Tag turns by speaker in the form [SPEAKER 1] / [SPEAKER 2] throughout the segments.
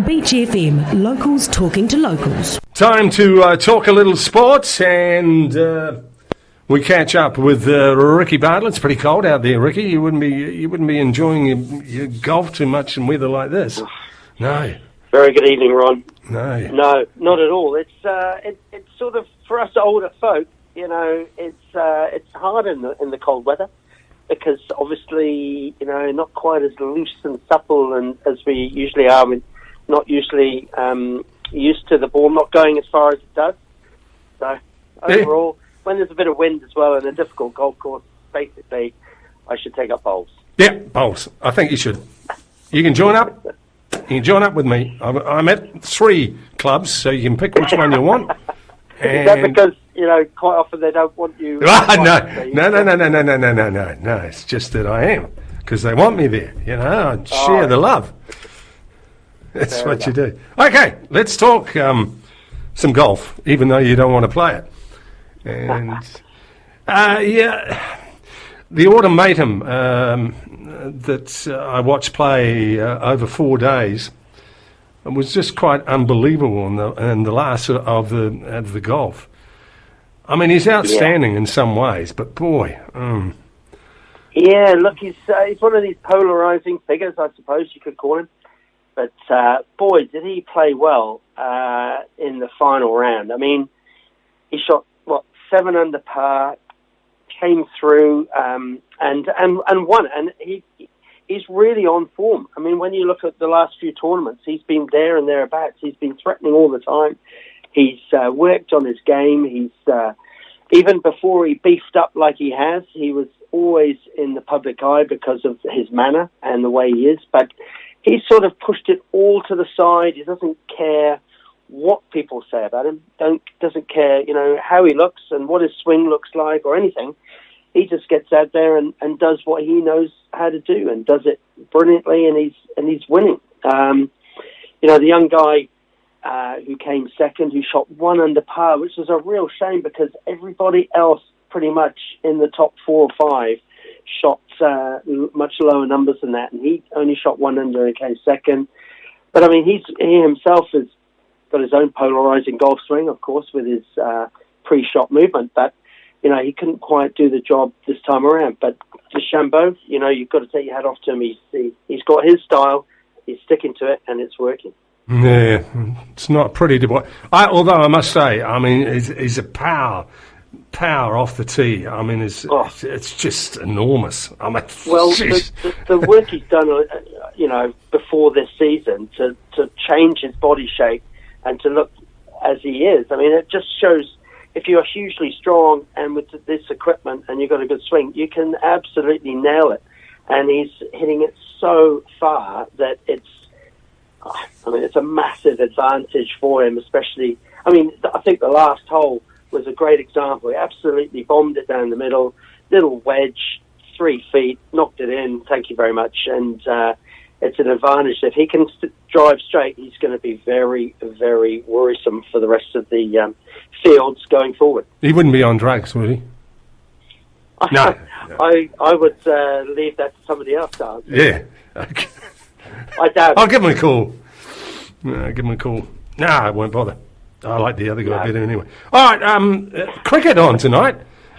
[SPEAKER 1] Beach FM, locals talking to locals.
[SPEAKER 2] Time to talk a little sports, and we catch up with Ricky Bartlett. It's pretty cold out there, Ricky. You wouldn't be enjoying your golf too much in weather like this. No.
[SPEAKER 3] Very good evening, Ron.
[SPEAKER 2] No,
[SPEAKER 3] not at all. It's sort of for us older folk. It's hard in the cold weather because obviously not quite as loose and supple and as we usually are. We're not usually used to the ball not going as far as it does. So overall, when there's a bit of wind as well in a difficult golf course, basically, I should take up bowls. Yeah,
[SPEAKER 2] bowls. I think you should. You can join up. You can join up with me. I'm at 3 clubs, so you can pick which one you want.
[SPEAKER 3] Is that because quite often they don't want you?
[SPEAKER 2] No. It's just that I am because they want me there. I share the love. That's what you do. Okay, let's talk some golf, even though you don't want to play it. And the automatum that I watched play over 4 days was just quite unbelievable in the last of the golf. I mean, he's outstanding in some ways, but boy.
[SPEAKER 3] Yeah, look, he's one of these polarising figures, I suppose you could call him. But boy, did he play well in the final round. I mean, he shot 7 under par, came through and won, and he's really on form. I mean, when you look at the last few tournaments, he's been there and thereabouts. He's been threatening all the time. He's worked on his game. He's even before he beefed up like he has, he was always in the public eye because of his manner and the way he is. But he's sort of pushed it all to the side. He doesn't care what people say about him. Doesn't care, how he looks and what his swing looks like or anything. He just gets out there and does what he knows how to do and does it brilliantly, and he's winning. The young guy who came second, who shot 1 under par, which was a real shame because everybody else pretty much in the top 4 or 5 shot much lower numbers than that, and he only shot 1 under and came second. But I mean, he himself has got his own polarising golf swing, of course, with his pre-shot movement, but he couldn't quite do the job this time around. But DeChambeau, you've got to take your hat off to him. He's got his style, he's sticking to it, and it's working.
[SPEAKER 2] Yeah, it's not pretty to watch. Although I must say, I mean, he's a power off the tee. I mean, it's just enormous. I mean,
[SPEAKER 3] well, the work he's done, before this season to change his body shape and to look as he is. I mean, it just shows if you are hugely strong and with this equipment and you've got a good swing, you can absolutely nail it. And he's hitting it so far that it's a massive advantage for him, especially. I mean, I think the last hole was a great example. He absolutely bombed it down the middle, little wedge, 3 feet, knocked it in. Thank you very much. And it's an advantage. If he can drive straight, he's going to be very, very worrisome for the rest of the fields going forward.
[SPEAKER 2] He wouldn't be on drugs, would he? No.
[SPEAKER 3] I would leave that to somebody else to answer.
[SPEAKER 2] Yeah. Okay.
[SPEAKER 3] I doubt.
[SPEAKER 2] I'll give him a call. Give him a call. No, I won't bother. I like the other guy better anyway. All right, cricket on tonight.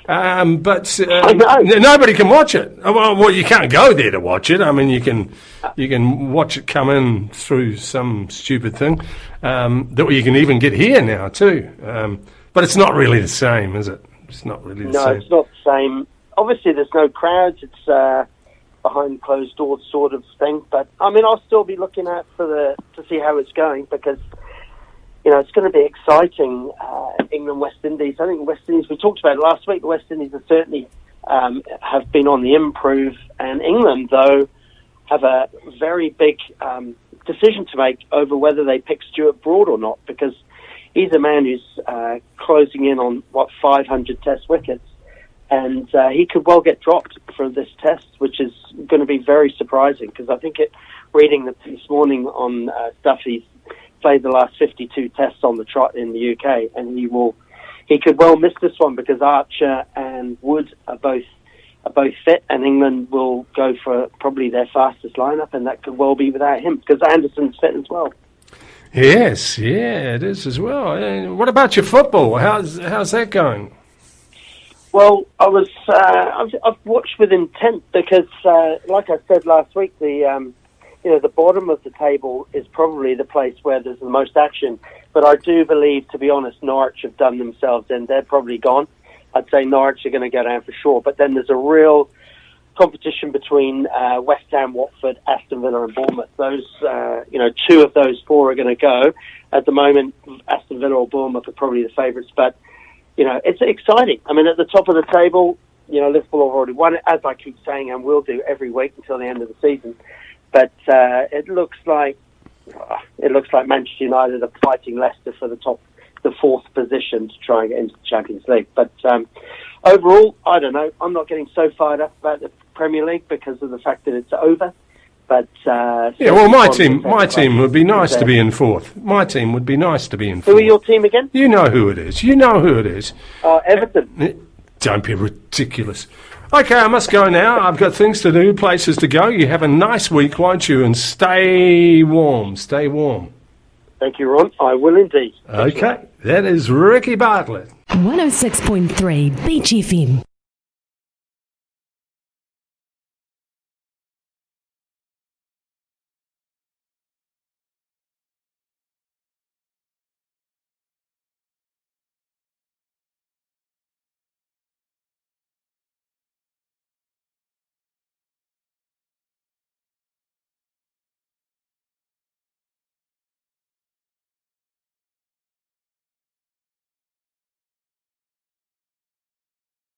[SPEAKER 2] But nobody can watch it. Well, you can't go there to watch it. I mean, you can watch it come in through some stupid thing that you can even get here now too. But it's not really the same, is it? It's not really the same.
[SPEAKER 3] No, it's not the same. Obviously, there's no crowds. It's behind closed doors sort of thing. But I mean, I'll still be looking out to see how it's going because it's going to be exciting. England, West Indies. I think West Indies. We talked about it last week. The West Indies are certainly have been on the improve, and England though have a very big decision to make over whether they pick Stuart Broad or not because he's a man who's closing in on 500 Test wickets. And he could well get dropped for this test, which is going to be very surprising because I think reading this morning on stuff, he's played the last 52 tests on the trot in the UK, and he could well miss this one because Archer and Wood are both fit, and England will go for probably their fastest lineup, and that could well be without him because Anderson's fit as well.
[SPEAKER 2] Yes, yeah, it is as well. And what about your football? How's that going?
[SPEAKER 3] Well, I've watched with intent because, like I said last week, the bottom of the table is probably the place where there's the most action. But I do believe, to be honest, Norwich have done themselves in. They're probably gone. I'd say Norwich are going to go down for sure. But then there's a real competition between West Ham, Watford, Aston Villa and Bournemouth. Those, two of those four are going to go. At the moment, Aston Villa or Bournemouth are probably the favourites. But, it's exciting. I mean, at the top of the table, Liverpool have already won it, as I keep saying, and will do every week until the end of the season. But it looks like Manchester United are fighting Leicester for the fourth position to try and get into the Champions League. But overall, I don't know. I'm not getting so fired up about the Premier League because of the fact that it's over. But
[SPEAKER 2] my team would be nice to be in fourth. My team would be nice to be in fourth.
[SPEAKER 3] Who are your team again?
[SPEAKER 2] You know who it is.
[SPEAKER 3] Everton.
[SPEAKER 2] Don't be ridiculous. Okay, I must go now. I've got things to do, places to go. You have a nice week, won't you? And stay warm. Stay warm.
[SPEAKER 3] Thank you, Ron. I will indeed.
[SPEAKER 2] Okay, that is Ricky Bartlett.
[SPEAKER 1] 106.3 Beach FM.